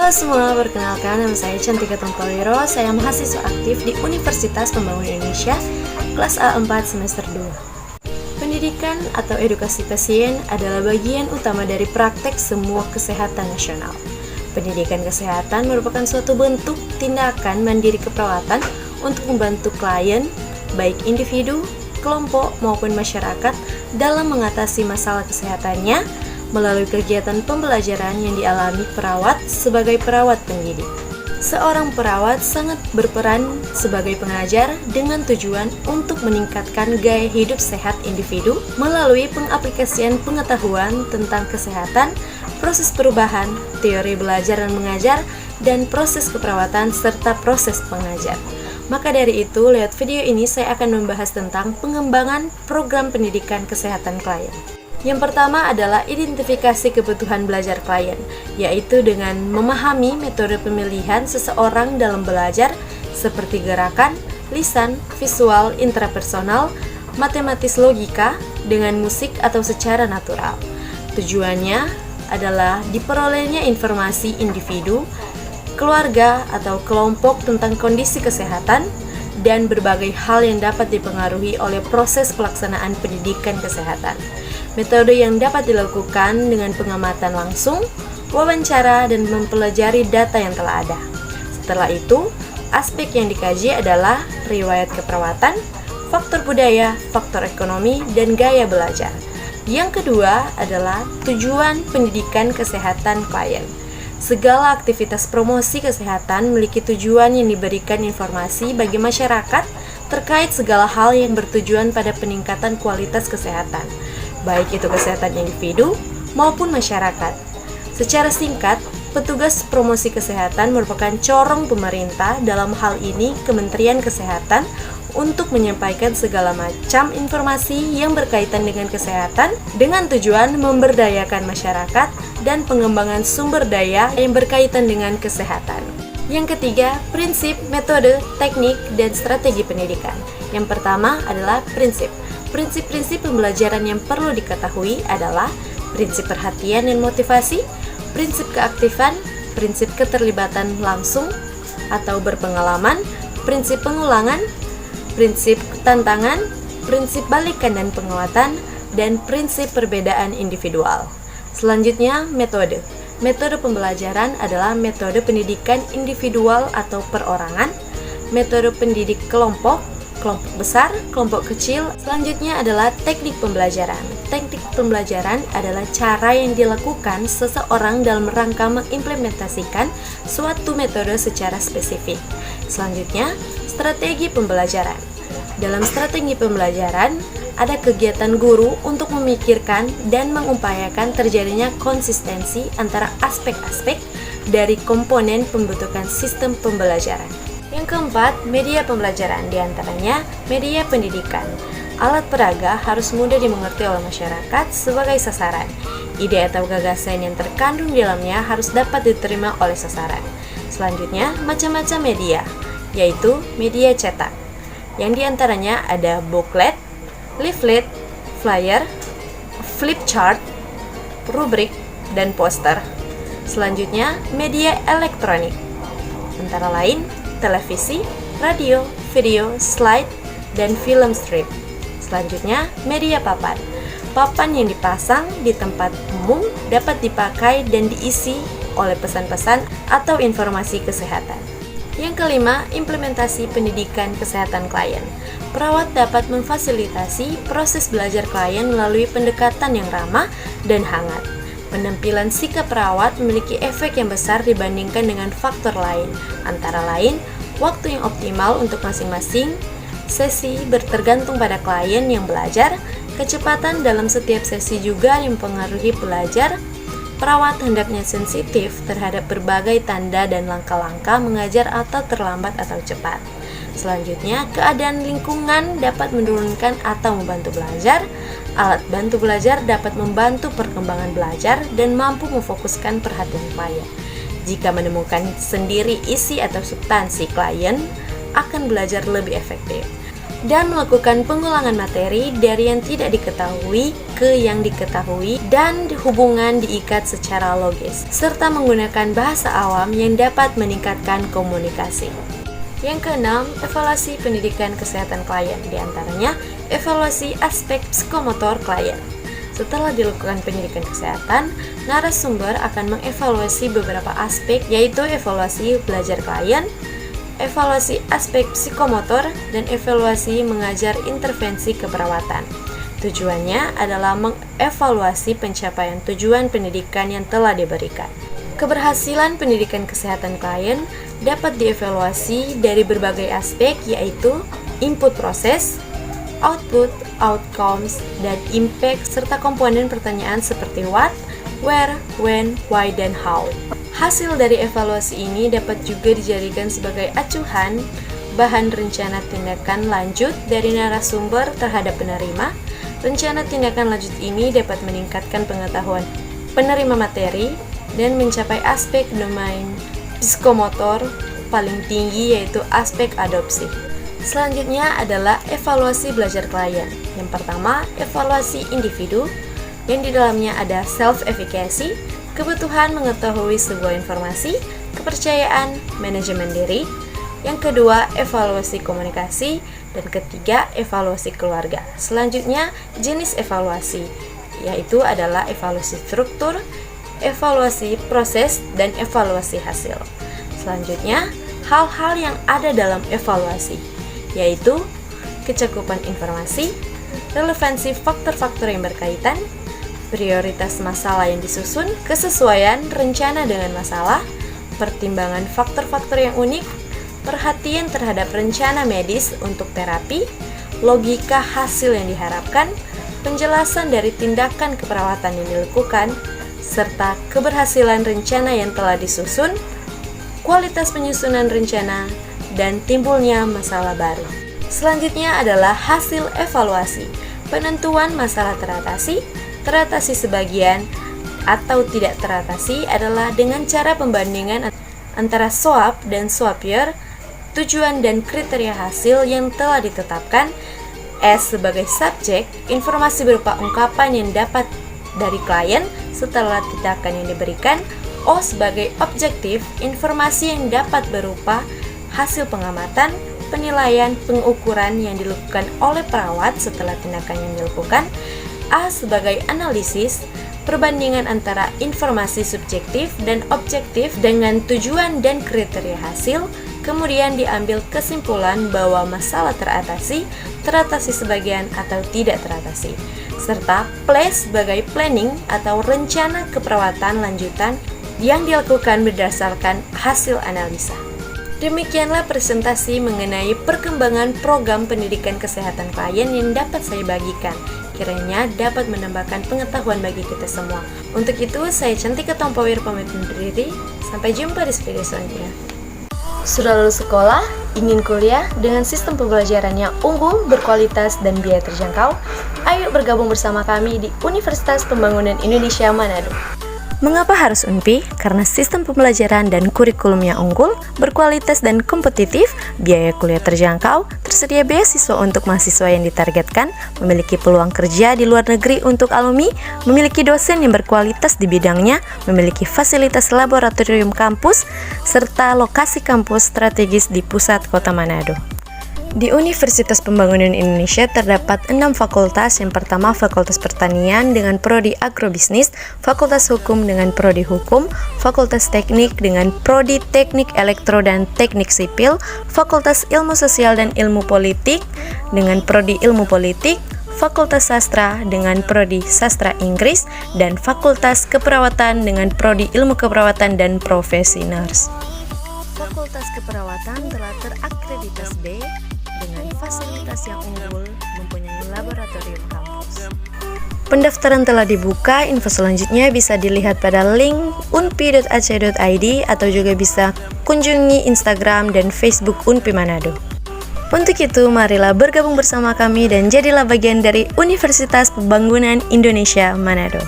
Halo semua, perkenalkan nama saya Cantika Tumpawiro. Saya mahasiswa aktif di Universitas Pembangunan Indonesia, kelas A4 semester 2. Pendidikan atau edukasi pasien adalah bagian utama dari praktek semua kesehatan nasional. Pendidikan kesehatan merupakan suatu bentuk tindakan mandiri keperawatan untuk membantu klien, baik individu, kelompok, maupun masyarakat dalam mengatasi masalah kesehatannya melalui kegiatan pembelajaran yang dialami perawat sebagai perawat pendidik. Seorang perawat sangat berperan sebagai pengajar dengan tujuan untuk meningkatkan gaya hidup sehat individu melalui pengaplikasian pengetahuan tentang kesehatan, proses perubahan, teori belajar dan mengajar, dan proses keperawatan serta proses pengajar. Maka dari itu, lewat video ini saya akan membahas tentang pengembangan program pendidikan kesehatan klien. Yang pertama adalah identifikasi kebutuhan belajar klien, yaitu dengan memahami metode pemilihan seseorang dalam belajar seperti gerakan, lisan, visual, intrapersonal, matematis logika, dengan musik atau secara natural. Tujuannya adalah diperolehnya informasi individu, keluarga atau kelompok tentang kondisi kesehatan, dan berbagai hal yang dapat dipengaruhi oleh proses pelaksanaan pendidikan kesehatan. Metode yang dapat dilakukan dengan pengamatan langsung, wawancara, dan mempelajari data yang telah ada. Setelah itu, aspek yang dikaji adalah riwayat keperawatan, faktor budaya, faktor ekonomi, dan gaya belajar. Yang kedua adalah tujuan pendidikan kesehatan klien. Segala aktivitas promosi kesehatan memiliki tujuan yang diberikan informasi bagi masyarakat terkait segala hal yang bertujuan pada peningkatan kualitas kesehatan, baik itu kesehatan individu maupun masyarakat. Secara singkat, petugas promosi kesehatan merupakan corong pemerintah, dalam hal ini Kementerian Kesehatan, untuk menyampaikan segala macam informasi yang berkaitan dengan kesehatan dengan tujuan memberdayakan masyarakat dan pengembangan sumber daya yang berkaitan dengan kesehatan. Yang ketiga, prinsip, metode, teknik, dan strategi pendidikan. Yang pertama adalah prinsip. Prinsip-prinsip pembelajaran yang perlu diketahui adalah prinsip perhatian dan motivasi, prinsip keaktifan, prinsip keterlibatan langsung atau berpengalaman, prinsip pengulangan, prinsip tantangan, prinsip balikan dan penguatan, dan prinsip perbedaan individual. Selanjutnya, metode. Metode pembelajaran adalah metode pendidikan individual atau perorangan, metode pendidik kelompok, kelompok besar, kelompok kecil. Selanjutnya adalah teknik pembelajaran. Teknik pembelajaran adalah cara yang dilakukan seseorang dalam rangka mengimplementasikan suatu metode secara spesifik. Selanjutnya, strategi pembelajaran. Dalam strategi pembelajaran, ada kegiatan guru untuk memikirkan dan mengupayakan terjadinya konsistensi antara aspek-aspek dari komponen pembentukan sistem pembelajaran. Yang keempat, media pembelajaran, diantaranya media pendidikan. Alat peraga harus mudah dimengerti oleh masyarakat sebagai sasaran. Ide atau gagasan yang terkandung di dalamnya harus dapat diterima oleh sasaran. Selanjutnya, macam-macam media, yaitu media cetak, yang diantaranya ada booklet, leaflet, flyer, flip chart, rubrik, dan poster. Selanjutnya, media elektronik, antara lain televisi, radio, video, slide, dan film strip. Selanjutnya, media papan. Papan yang dipasang di tempat umum dapat dipakai dan diisi oleh pesan-pesan atau informasi kesehatan. Yang kelima, implementasi pendidikan kesehatan klien. Perawat dapat memfasilitasi proses belajar klien melalui pendekatan yang ramah dan hangat. Penampilan sikap perawat memiliki efek yang besar dibandingkan dengan faktor lain, antara lain waktu yang optimal untuk masing-masing sesi bertergantung pada klien yang belajar, kecepatan dalam setiap sesi juga yang mempengaruhi pelajar. Perawat hendaknya sensitif terhadap berbagai tanda dan langkah-langkah mengajar atau terlambat atau cepat. Selanjutnya, keadaan lingkungan dapat menurunkan atau membantu belajar. Alat bantu belajar dapat membantu perkembangan belajar dan mampu memfokuskan perhatian klien. Jika menemukan sendiri isi atau substansi, klien akan belajar lebih efektif dan melakukan pengulangan materi dari yang tidak diketahui ke yang diketahui dan hubungan diikat secara logis, serta menggunakan bahasa awam yang dapat meningkatkan komunikasi. Yang keenam, evaluasi pendidikan kesehatan klien, diantaranya evaluasi aspek psikomotor klien. Setelah dilakukan pendidikan kesehatan, narasumber akan mengevaluasi beberapa aspek, yaitu evaluasi belajar klien, evaluasi aspek psikomotor, dan evaluasi mengajar intervensi keperawatan. Tujuannya adalah mengevaluasi pencapaian tujuan pendidikan yang telah diberikan. Keberhasilan pendidikan kesehatan klien dapat dievaluasi dari berbagai aspek, yaitu input proses, output, outcomes, dan impact, serta komponen pertanyaan seperti what, where, when, why, dan how. Hasil dari evaluasi ini dapat juga dijadikan sebagai acuan bahan rencana tindakan lanjut dari narasumber terhadap penerima. Rencana tindakan lanjut ini dapat meningkatkan pengetahuan penerima materi dan mencapai aspek domain psikomotor paling tinggi, yaitu aspek adopsi. Selanjutnya adalah evaluasi belajar klien. Yang pertama, evaluasi individu, yang di dalamnya ada self-efficacy, kebutuhan mengetahui sebuah informasi, kepercayaan, manajemen diri. Yang kedua, evaluasi komunikasi, dan ketiga, evaluasi keluarga. Selanjutnya, jenis evaluasi, yaitu adalah evaluasi struktur, evaluasi proses, dan evaluasi hasil. Selanjutnya, hal-hal yang ada dalam evaluasi, yaitu kecakupan informasi, relevansi faktor-faktor yang berkaitan, prioritas masalah yang disusun, kesesuaian rencana dengan masalah, pertimbangan faktor-faktor yang unik, perhatian terhadap rencana medis untuk terapi, logika hasil yang diharapkan, penjelasan dari tindakan keperawatan yang dilakukan, serta keberhasilan rencana yang telah disusun, kualitas penyusunan rencana, dan timbulnya masalah baru. Selanjutnya adalah hasil evaluasi, penentuan masalah teratasi sebagian, atau tidak teratasi adalah dengan cara pembandingan antara SWOT dan SWOPIER, tujuan dan kriteria hasil yang telah ditetapkan, S sebagai subjek, informasi berupa ungkapan yang dapat dari klien setelah tindakan yang diberikan, O sebagai objektif, informasi yang dapat berupa hasil pengamatan, penilaian, pengukuran yang dilakukan oleh perawat setelah tindakan yang dilakukan, A sebagai analisis, perbandingan antara informasi subjektif dan objektif dengan tujuan dan kriteria hasil, kemudian diambil kesimpulan bahwa masalah teratasi sebagian atau tidak teratasi, serta play sebagai planning atau rencana keperawatan lanjutan yang dilakukan berdasarkan hasil analisa. Demikianlah presentasi mengenai perkembangan program pendidikan kesehatan klien yang dapat saya bagikan. Kiranya dapat menambahkan pengetahuan bagi kita semua. Untuk itu, saya Cantika Tompawir pamit undur diri. Sampai jumpa di video selanjutnya. Sudah lulus sekolah, ingin kuliah dengan sistem pembelajaran yang unggul, berkualitas, dan biaya terjangkau? Ayo bergabung bersama kami di Universitas Pembangunan Indonesia Manado. Mengapa harus UNPI? Karena sistem pembelajaran dan kurikulum yang unggul, berkualitas dan kompetitif, biaya kuliah terjangkau, tersedia beasiswa untuk mahasiswa yang ditargetkan, memiliki peluang kerja di luar negeri untuk alumni, memiliki dosen yang berkualitas di bidangnya, memiliki fasilitas laboratorium kampus, serta lokasi kampus strategis di pusat kota Manado. Di Universitas Pembangunan Indonesia terdapat 6 fakultas. Yang pertama, Fakultas Pertanian dengan prodi Agrobisnis, Fakultas Hukum dengan prodi Hukum, Fakultas Teknik dengan prodi Teknik Elektro dan Teknik Sipil, Fakultas Ilmu Sosial dan Ilmu Politik dengan prodi Ilmu Politik, Fakultas Sastra dengan prodi Sastra Inggris, dan Fakultas Keperawatan dengan prodi Ilmu Keperawatan dan Profesi Nurse. Fakultas Keperawatan telah terakreditasi B dengan fasilitas yang unggul, mempunyai laboratorium kampus. Pendaftaran telah dibuka, info selanjutnya bisa dilihat pada link unpi.ac.id atau juga bisa kunjungi Instagram dan Facebook Unpi Manado. Untuk itu, marilah bergabung bersama kami dan jadilah bagian dari Universitas Pembangunan Indonesia Manado.